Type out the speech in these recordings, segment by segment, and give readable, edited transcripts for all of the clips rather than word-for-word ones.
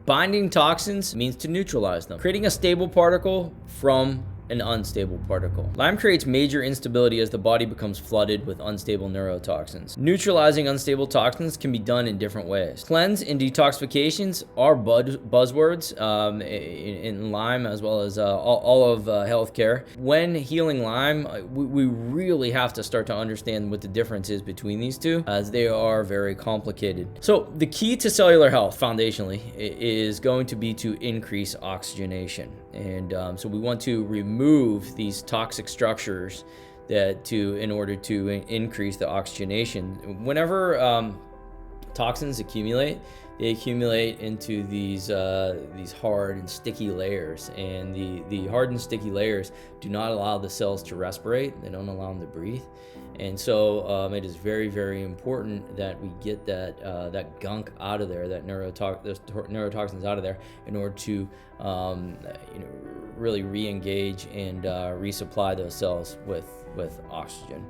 Binding toxins means to neutralize them, creating a stable particle from an unstable particle. Lyme creates major instability as the body becomes flooded with unstable neurotoxins. Neutralizing unstable toxins can be done in different ways. Cleanse and detoxifications are buzzwords in Lyme, as well as all of healthcare. When healing Lyme, we really have to start to understand what the difference is between these two, as they are very complicated. So the key to cellular health, foundationally, is going to be to increase oxygenation. And so we want to remove these toxic structures in order to increase the oxygenation. Whenever toxins accumulate, they accumulate into these hard and sticky layers, and the hard and sticky layers do not allow the cells to respirate. They don't allow them to breathe, and so it is very, very important that we get that gunk out of there, those neurotoxins out of there, in order to really re-engage and resupply those cells with oxygen.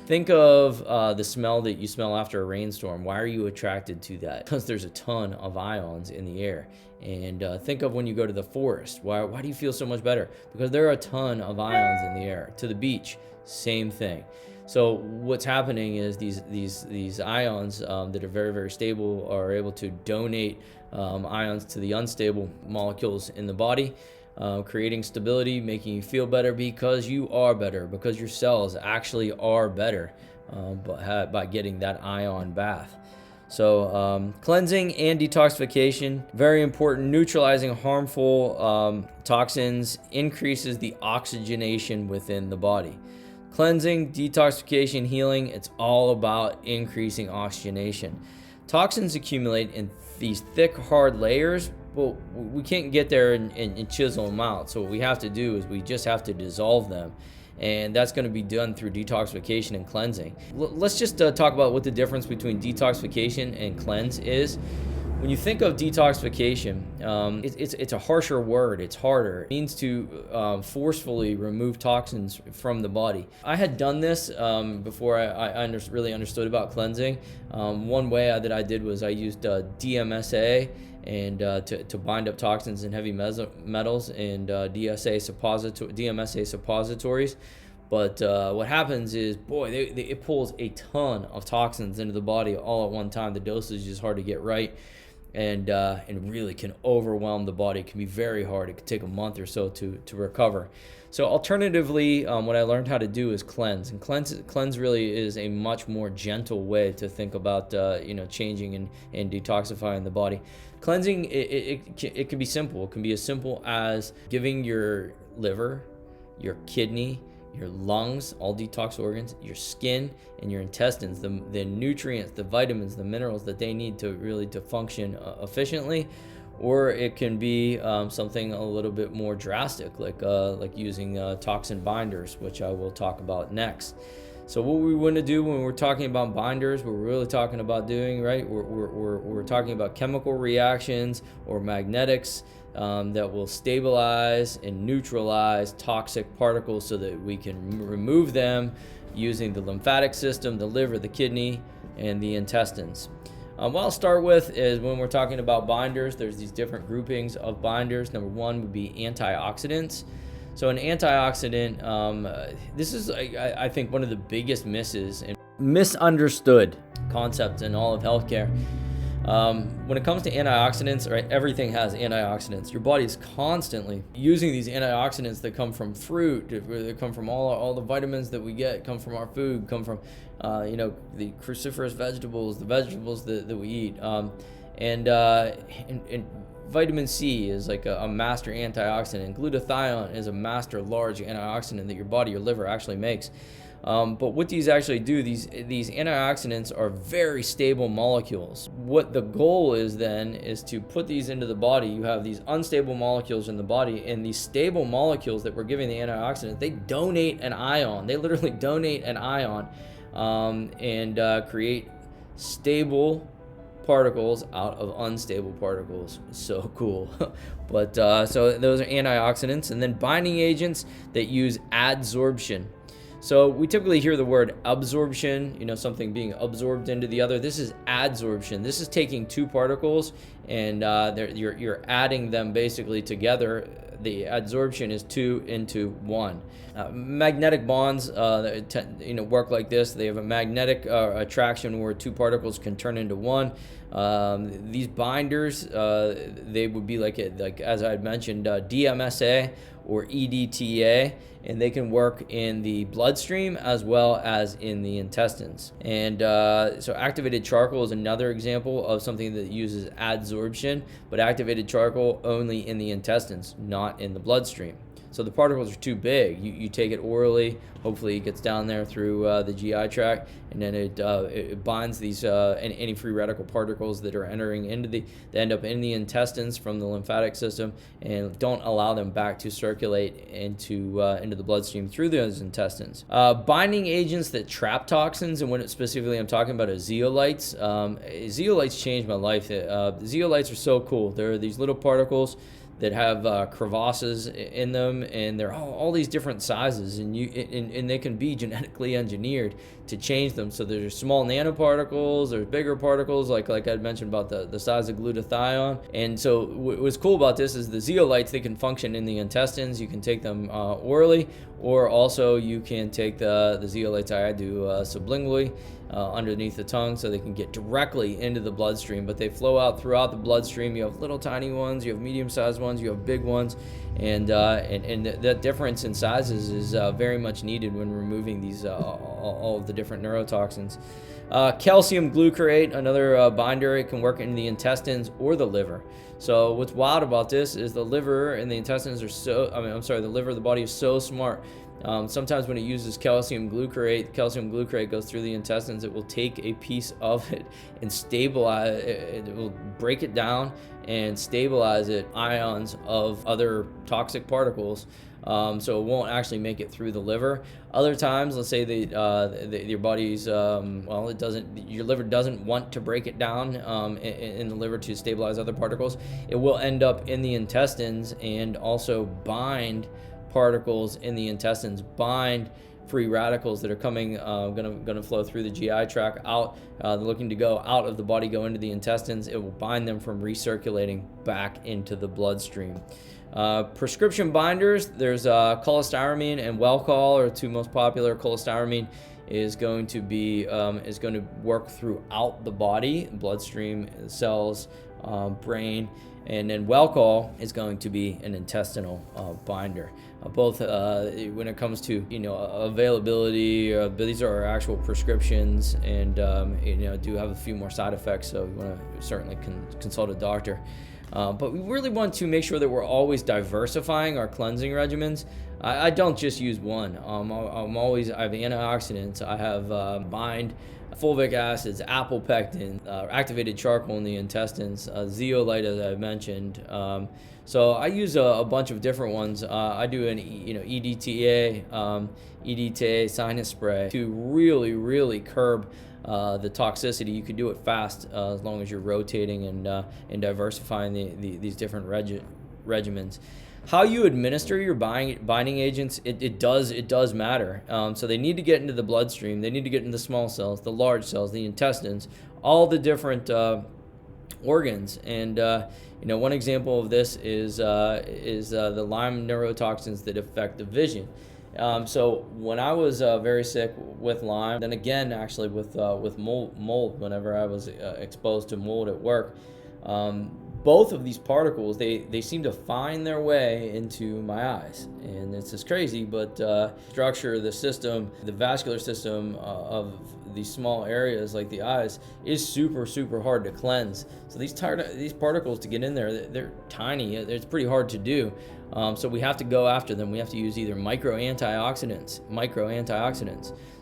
Think of the smell that you smell after a rainstorm. Why are you attracted to that? Because there's a ton of ions in the air. And think of when you go to the forest. Why do you feel so much better? Because there are a ton of ions in the air. To the beach, same thing. So what's happening is these ions that are very, very stable are able to donate ions to the unstable molecules in the body, creating stability, making you feel better because you are better, because your cells actually are better by getting that ion bath. So cleansing and detoxification, very important. Neutralizing harmful toxins increases the oxygenation within the body. Cleansing, detoxification, healing, it's all about increasing oxygenation. Toxins accumulate in these thick, hard layers. Well, we can't get there and chisel them out. So what we have to do is we just have to dissolve them. And that's going to be done through detoxification and cleansing. Let's just talk about what the difference between detoxification and cleanse is. When you think of detoxification, it's a harsher word. It's harder. It means to forcefully remove toxins from the body. I had done this before I really understood about cleansing. One way that I did was I used Dmsa and to bind up toxins and heavy metals, and Dmsa suppositories. But what happens is, boy, it pulls a ton of toxins into the body all at one time. The dosage is hard to get right, and really can overwhelm the body. It can be very hard. It could take a month or so to recover. So alternatively, what I learned how to do is cleanse. And cleanse really is a much more gentle way to think about changing and detoxifying the body. Cleansing, it can be simple. It can be as simple as giving your liver, your kidney, your lungs, all detox organs, your skin, and your intestines, the nutrients, the vitamins, the minerals that they need to function efficiently. Or it can be something a little bit more drastic, like using toxin binders, which I will talk about next. So what we want to do when we're talking about binders, we're really talking about doing, right? We're talking about chemical reactions or magnetics that will stabilize and neutralize toxic particles so that we can remove them using the lymphatic system, the liver, the kidney, and the intestines. What I'll start with is, when we're talking about binders, there's these different groupings of binders. Number one would be antioxidants. So an antioxidant, this is, I think, one of the biggest misses and misunderstood concepts in all of healthcare. When it comes to antioxidants, right, everything has antioxidants. Your body is constantly using these antioxidants that come from fruit, that come from all the vitamins that we get, come from our food, come from the cruciferous vegetables, the vegetables that we eat, and vitamin C is like a master antioxidant. Glutathione is a master large antioxidant that your body, your liver, actually makes. But what these actually do, these antioxidants are very stable molecules. What the goal is then is to put these into the body. You have these unstable molecules in the body, and these stable molecules that we're giving the antioxidant, they donate an ion. They literally donate an ion and create stable particles out of unstable particles. So cool. But so those are antioxidants. And then binding agents that use adsorption. So we typically hear the word absorption, something being absorbed into the other. This is adsorption. This is taking two particles and you're adding them basically together. The adsorption is 2 into 1. Magnetic bonds work like this. They have a magnetic attraction where two particles can turn into one. These binders, they would be like as I had mentioned, Dmsa or EDTA, and they can work in the bloodstream as well as in the intestines. And so activated charcoal is another example of something that uses adsorption, but activated charcoal only in the intestines, not in the bloodstream. So the particles are too big. You take it orally. Hopefully it gets down there through the GI tract, and then it binds these any free radical particles that are entering into they end up in the intestines from the lymphatic system, and don't allow them back to circulate into the bloodstream through those intestines. Binding agents that trap toxins, and when specifically I'm talking about is zeolites. Zeolites changed my life. Zeolites are so cool. They're these little particles that have crevasses in them, and they're all these different sizes, and they can be genetically engineered to change them. So there's small nanoparticles, there's bigger particles, like I mentioned about the size of glutathione. And so what's cool about this is the zeolites, they can function in the intestines. You can take them orally, or also you can take the zeolites, I do sublingually, underneath the tongue, so they can get directly into the bloodstream, but they flow out throughout the bloodstream. You have little tiny ones, you have medium-sized ones, you have big ones, and that difference in sizes is very much needed when removing these all of the different neurotoxins. Calcium glucarate, another binder. It can work in the intestines or the liver. So what's wild about this is the liver and the intestines are the liver of the body is so smart. Sometimes when it uses calcium glucarate goes through the intestines. It will take a piece of it and stabilize it. It will break it down and stabilize it, ions of other toxic particles. So it won't actually make it through the liver. Other times, let's say your body's your liver doesn't want to break it down in the liver to stabilize other particles. It will end up in the intestines and also bind particles in the intestines, bind free radicals that are gonna flow through the GI tract out, looking to go out of the body, go into the intestines. It will bind them from recirculating back into the bloodstream. Prescription binders, there's cholestyramine and Welchol are two most popular. Cholestyramine is going to work throughout the body, bloodstream, cells, brain, and then Welchol is going to be an intestinal binder. Both when it comes to availability, these are our actual prescriptions, and do have a few more side effects, so you want to certainly consult a doctor. But we really want to make sure that we're always diversifying our cleansing regimens. I don't just use one. I have antioxidants. I have bind, fulvic acids, apple pectin, activated charcoal in the intestines, zeolite, as I mentioned. So I use a bunch of different ones. I do an EDTA sinus spray to really curb the toxicity. You could do it fast as long as you're rotating and diversifying these different regimens. How you administer your binding agents, it does matter. So they need to get into the bloodstream. They need to get into the small cells, the large cells, the intestines, all the different organs. And one example of this is the Lyme neurotoxins that affect the vision. So when I was very sick with Lyme, then again actually with mold, whenever I was exposed to mold at work, both of these particles, they seem to find their way into my eyes. And it's just crazy, but structure, the system, the vascular system of these small areas like the eyes is super hard to cleanse. So these particles, to get in there, they're tiny. It's pretty hard to do. So we have to go after them. We have to use either micro antioxidants,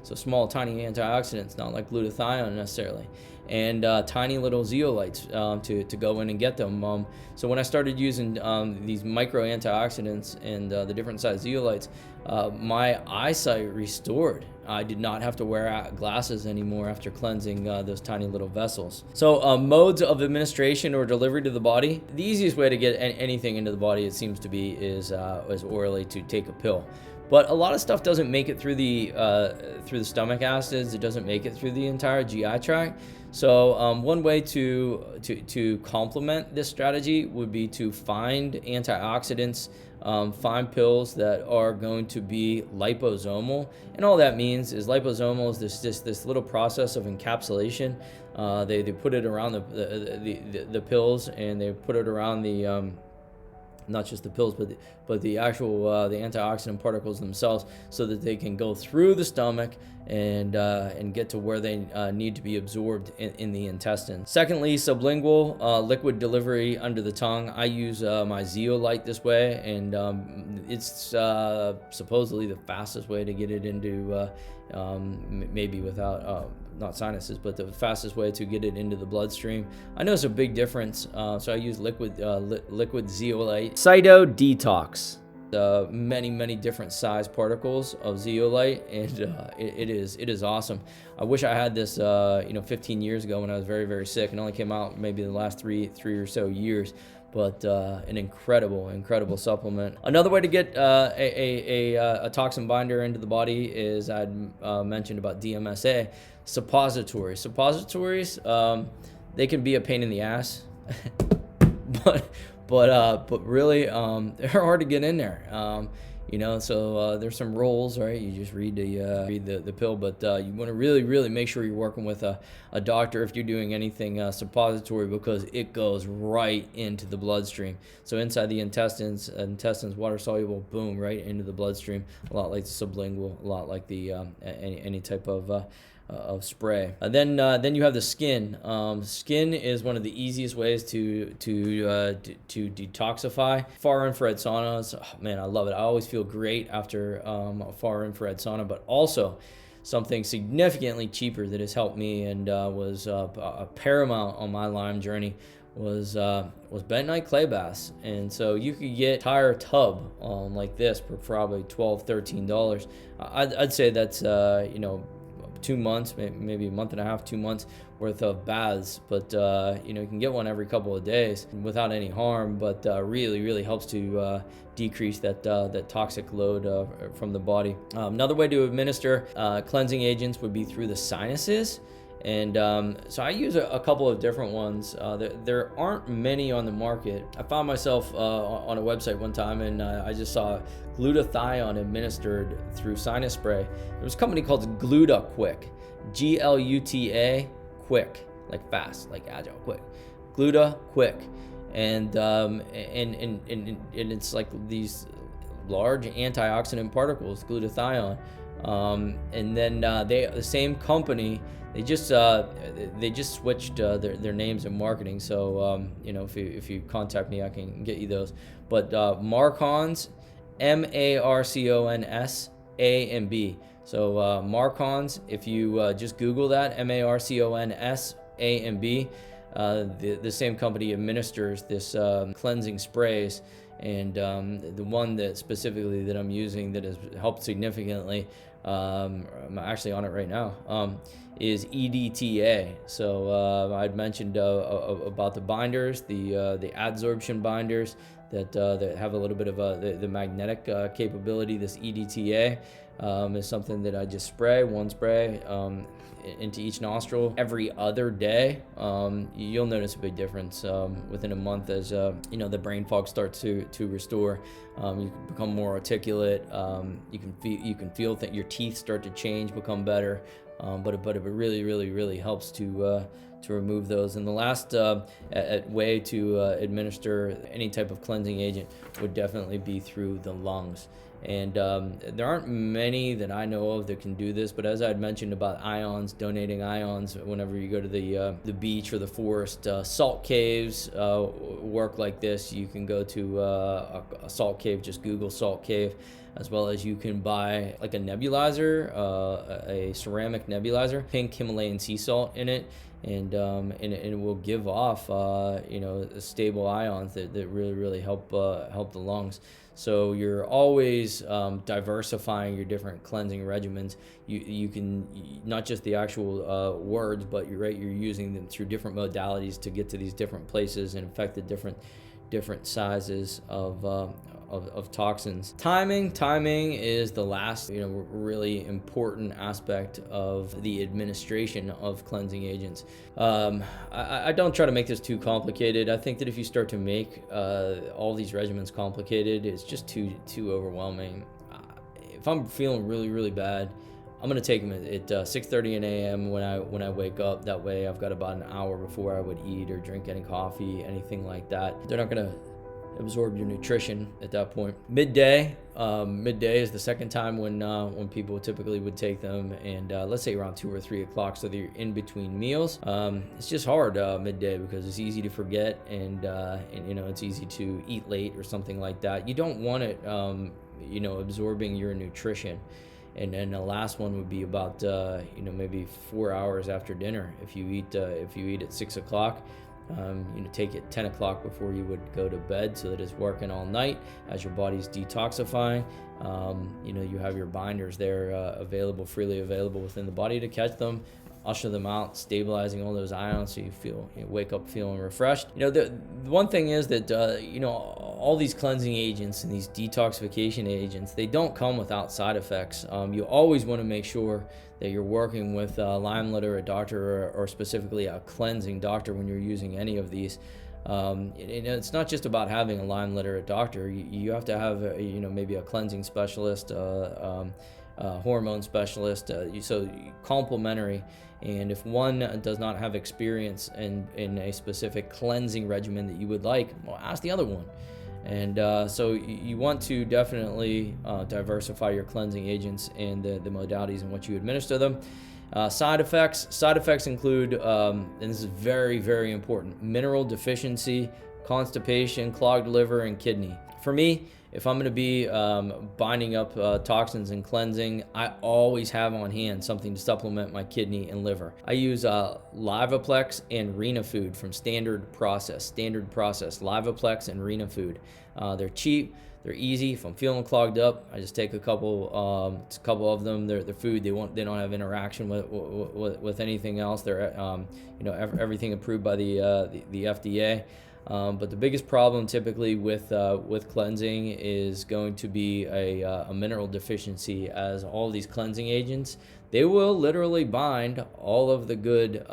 so small tiny antioxidants, not like glutathione necessarily, and tiny little zeolites to go in and get them. So when I started using these micro antioxidants and the different size zeolites, my eyesight restored. I did not have to wear glasses anymore after cleansing those tiny little vessels. So modes of administration or delivery to the body. The easiest way to get anything into the body, it seems to be, is orally, to take a pill. But a lot of stuff doesn't make it through the stomach acids. It doesn't make it through the entire GI tract. So one way to complement this strategy would be to find antioxidants, find pills that are going to be liposomal. And all that means is liposomal is this little process of encapsulation. They put it around the pills, and they put it around the not just the pills, but the actual the antioxidant particles themselves, so that they can go through the stomach and get to where they need to be absorbed in the intestine. Secondly, sublingual liquid delivery under the tongue. I use my Zeolite this way, and it's supposedly the fastest way to get it into maybe without not sinuses, but the fastest way to get it into the bloodstream. I notice a big difference, so I use liquid zeolite. Cyto detox. Many different size particles of zeolite, and it is awesome. I wish I had this 15 years ago when I was very sick, and only came out maybe in the last three or so years. But an incredible supplement. Another way to get a toxin binder into the body is, I'd mentioned about Dmsa, suppositories. Suppositories, they can be a pain in the ass, but really they're hard to get in there. So there's some rules, right? You just read the pill, but you want to really make sure you're working with a doctor if you're doing anything suppository, because it goes right into the bloodstream. So inside the intestines, water soluble, boom, right into the bloodstream. A lot like the sublingual, a lot like the any type of spray. Then you have the skin. Skin is one of the easiest ways to detoxify. Far infrared saunas, oh, man, I love it. I always feel great after a far infrared sauna. But also something significantly cheaper that has helped me and was a paramount on my Lyme journey was bentonite clay baths. And so you could get an entire tub like this for probably $12-13. I'd say that's 2 months, maybe a month and a half, 2 months worth of baths. But you can get one every couple of days without any harm, but really helps to decrease that toxic load from the body. Another way to administer cleansing agents would be through the sinuses. And so I use a couple of different ones. There aren't many on the market. I found myself on a website one time, and I just saw glutathione administered through sinus spray. There was a company called Gluta Quick, Gluta Quick, like fast, like agile, quick. Gluta Quick, and it's like these large antioxidant particles, glutathione, and then the same company. They just switched their names in marketing. So if you contact me, I can get you those. But Marcons, Marcons A and B. So Marcons, if you just Google that, Marcons A and B, the same company administers this cleansing sprays. And the one that specifically that I'm using that has helped significantly, I'm actually on it right now, is EDTA. So I'd mentioned about the binders, the adsorption binders that have a little bit of the magnetic capability. This EDTA is something that I just one spray into each nostril every other day. You'll notice a big difference within a month as the brain fog starts to restore. You can become more articulate. You can feel that your teeth start to change, become better. But it really helps to remove those. And the last way to administer any type of cleansing agent would definitely be through the lungs. And there aren't many that I know of that can do this, but as I had mentioned about ions, donating ions whenever you go to the beach or the forest, salt caves work like this. You can go to a salt cave, just Google salt cave, as well as you can buy like a nebulizer, a ceramic nebulizer, pink Himalayan sea salt in it, and it will give off stable ions that really help the lungs. So you're always diversifying your different cleansing regimens. You can not just the actual words, but you're using them through different modalities to get to these different places and affect the different sizes of of toxins. Timing is the last, really important aspect of the administration of cleansing agents. I don't try to make this too complicated. I think that if you start to make all these regimens complicated, it's just too overwhelming. If I'm feeling really, really bad, I'm gonna take them at 6:30 a.m. when I wake up. That way, I've got about an hour before I would eat or drink any coffee, anything like that. They're not gonna absorb your nutrition at that point. Midday is the second time when people typically would take them, and let's say around 2 or 3 o'clock, so they're in between meals. It's just hard midday because it's easy to forget, and it's easy to eat late or something like that. You don't want it absorbing your nutrition. And then the last one would be about maybe 4 hours after dinner. If you eat at 6 o'clock, take it 10 o'clock before you would go to bed, so that it's working all night as your body's detoxifying. You have your binders there freely available within the body to catch them, usher them out, stabilizing all those ions, so you wake up feeling refreshed. The one thing is that all these cleansing agents and these detoxification agents, they don't come without side effects. You always want to make sure that you're working with a Lyme literate doctor, or specifically a cleansing doctor when you're using any of these. It's not just about having a Lyme literate doctor. You have to have maybe a cleansing specialist, hormone specialist, so complementary. And if one does not have experience in a specific cleansing regimen that you would like, well, ask the other one. And so you want to definitely diversify your cleansing agents and the modalities in which you administer them. Side effects include, and this is very, very important, mineral deficiency, constipation, clogged liver, and kidney. For me, if I'm going to be binding up toxins and cleansing, I always have on hand something to supplement my kidney and liver. I use Livoplex and Renafood from Standard Process, Livoplex and Renafood. They're cheap, they're easy. If I'm feeling clogged up, I just take a couple of them. They're food. They don't have interaction with anything else. They're everything approved by the FDA. But the biggest problem typically with cleansing is going to be a mineral deficiency, as all these cleansing agents, they will literally bind all of the good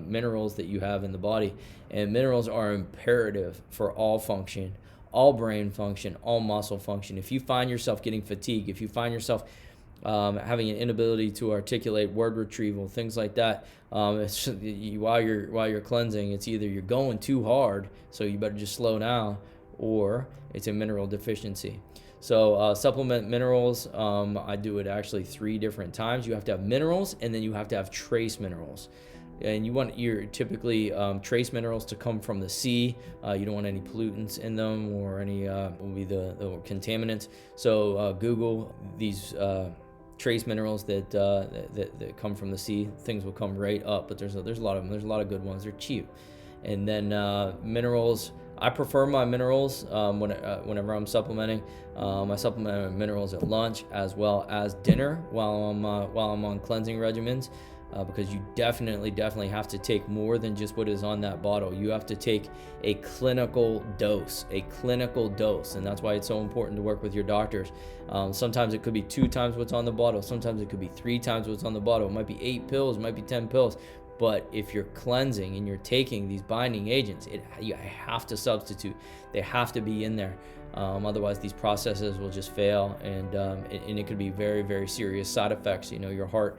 minerals that you have in the body. And minerals are imperative for all function, all brain function, all muscle function. If you find yourself getting fatigued, if you find yourself having an inability to articulate word retrieval, things like that, while you're cleansing, it's either you're going too hard, so you better just slow down, or it's a mineral deficiency. So supplement minerals, I do it actually 3 different times. You have to have minerals, and then you have to have trace minerals. And you want your typically trace minerals to come from the sea. You don't want any pollutants in them, or any will be the contaminants. So Google these trace minerals that come from the sea. Things will come right up, but there's a lot of them. There's a lot of good ones. They're cheap. And then minerals, I prefer my minerals whenever I'm supplementing. I supplement my minerals at lunch as well as dinner while I'm on cleansing regimens. Because you definitely have to take more than just what is on that bottle. You have to take a clinical dose, and that's why it's so important to work with your doctors. Sometimes it could be 2 times what's on the bottle. Sometimes it could be 3 times what's on the bottle. It might be 8 pills, it might be 10 pills. But if you're cleansing and you're taking these binding agents, you have to substitute. They have to be in there. Otherwise, these processes will just fail, and it could be very, very serious side effects. Your heart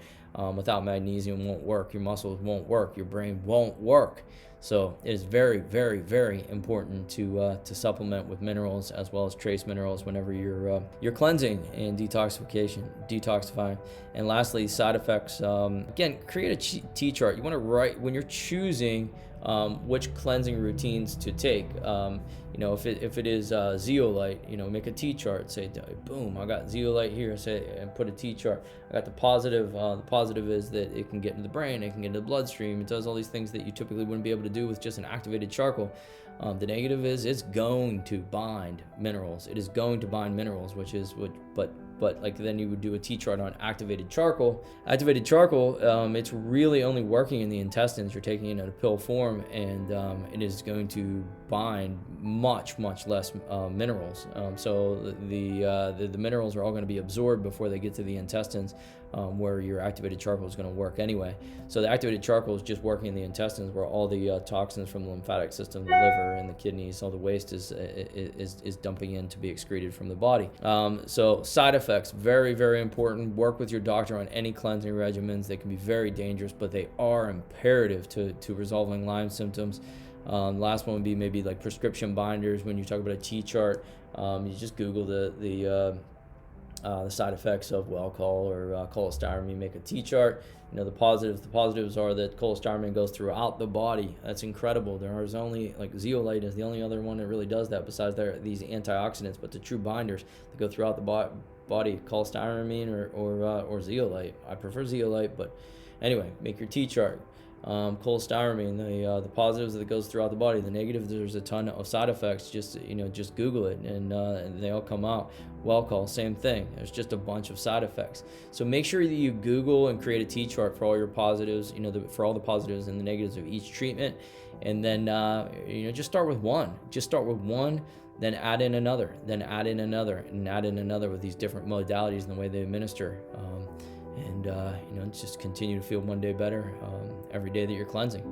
without magnesium won't work, your muscles won't work, your brain won't work. So it is very, very, very important to supplement with minerals as well as trace minerals whenever you're cleansing and detoxifying. And lastly, side effects. Again, create a T chart. You want to write when you're choosing which cleansing routines to take. If it is zeolite, make a T chart. Say, boom, I got zeolite here. Say, and put a T chart. I got the positive. The positive is that it can get into the brain, it can get into the bloodstream. It does all these things that you typically wouldn't be able to do with just an activated charcoal. The negative is it's going to bind minerals. It is going to bind minerals, but but like then you would do a T-chart on activated charcoal. Activated charcoal, it's really only working in the intestines. You're taking it in a pill form, and it is going to bind much less minerals. So the minerals are all going to be absorbed before they get to the intestines, where your activated charcoal is going to work anyway. So the activated charcoal is just working in the intestines, where all the toxins from the lymphatic system, the liver and the kidneys, all the waste is dumping in to be excreted from the body. So side effects, very important. Work with your doctor on any cleansing regimens. They can be very dangerous, but they are imperative to resolving Lyme symptoms. Last one would be maybe like prescription binders. When you talk about a T-chart, you just Google the side effects of alcohol or cholestyramine, make a T-chart. The positives are that cholestyramine goes throughout the body. That's incredible. There is only, like, Zeolite is the only other one that really does that besides these antioxidants, but the true binders that go throughout the body, cholestyramine or Zeolite. I prefer Zeolite, but anyway, make your T-chart. Cholestyramine, the positives that goes throughout the body, the negatives, there's a ton of side effects. Just Google it, and they all come out. Call, same thing. There's just a bunch of side effects. So make sure that you Google and create a T-chart for all your positives, for all the positives and the negatives of each treatment, and then just start with one. Then add in another, and add in another with these different modalities and the way they administer. And just continue to feel one day better every day that you're cleansing.